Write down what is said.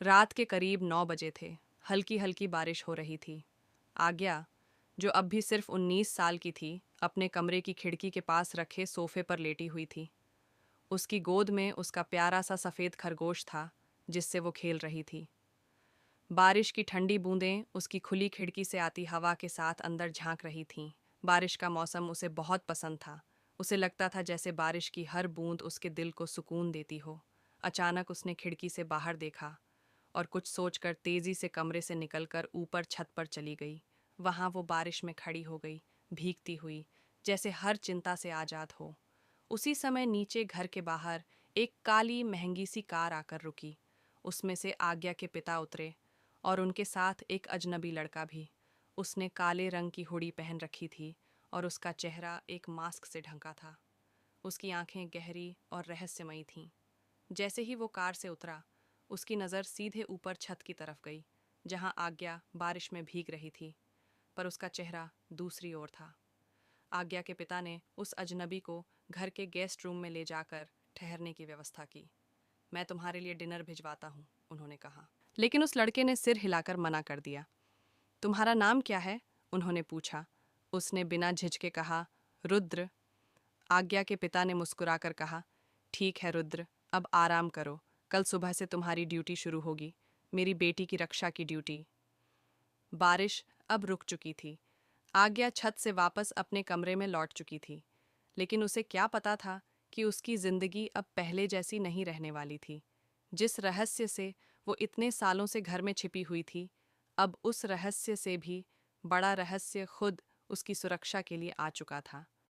रात के करीब 9 बजे थे। हल्की हल्की बारिश हो रही थी। आज्ञा, जो अब भी सिर्फ 19 साल की थी, अपने कमरे की खिड़की के पास रखे सोफे पर लेटी हुई थी। उसकी गोद में उसका प्यारा सा सफ़ेद खरगोश था, जिससे वो खेल रही थी। बारिश की ठंडी बूंदें उसकी खुली खिड़की से आती हवा के साथ अंदर झांक रही थीं। बारिश का मौसम उसे बहुत पसंद था। उसे लगता था जैसे बारिश की हर बूंद उसके दिल को सुकून देती हो। अचानक उसने खिड़की से बाहर देखा और कुछ सोचकर तेजी से कमरे से निकलकर ऊपर छत पर चली गई। वहां वो बारिश में खड़ी हो गई, भीगती हुई, जैसे हर चिंता से आज़ाद हो। उसी समय नीचे घर के बाहर एक काली महंगी सी कार आकर रुकी। उसमें से आज्ञा के पिता उतरे और उनके साथ एक अजनबी लड़का भी। उसने काले रंग की हुडी पहन रखी थी और उसका चेहरा एक मास्क से ढंका था। उसकी आंखें गहरी और रहस्यमयी थीं। जैसे ही वो कार से उतरा, उसकी नज़र सीधे ऊपर छत की तरफ गई, जहां आज्ञा बारिश में भीग रही थी, पर उसका चेहरा दूसरी ओर था। आज्ञा के पिता ने उस अजनबी को घर के गेस्ट रूम में ले जाकर ठहरने की व्यवस्था की। मैं तुम्हारे लिए डिनर भिजवाता हूँ, उन्होंने कहा। लेकिन उस लड़के ने सिर हिलाकर मना कर दिया। तुम्हारा नाम क्या है? उन्होंने पूछा। उसने बिना झिझके कहा, रुद्र। आज्ञा के पिता ने मुस्कुराकर कहा, ठीक है रुद्र, अब आराम करो। कल सुबह से तुम्हारी ड्यूटी शुरू होगी, मेरी बेटी की रक्षा की ड्यूटी। बारिश अब रुक चुकी थी। आज्ञा छत से वापस अपने कमरे में लौट चुकी थी, लेकिन उसे क्या पता था कि उसकी जिंदगी अब पहले जैसी नहीं रहने वाली थी। जिस रहस्य से वो इतने सालों से घर में छिपी हुई थी, अब उस रहस्य से भी बड़ा रहस्य खुद उसकी सुरक्षा के लिए आ चुका था।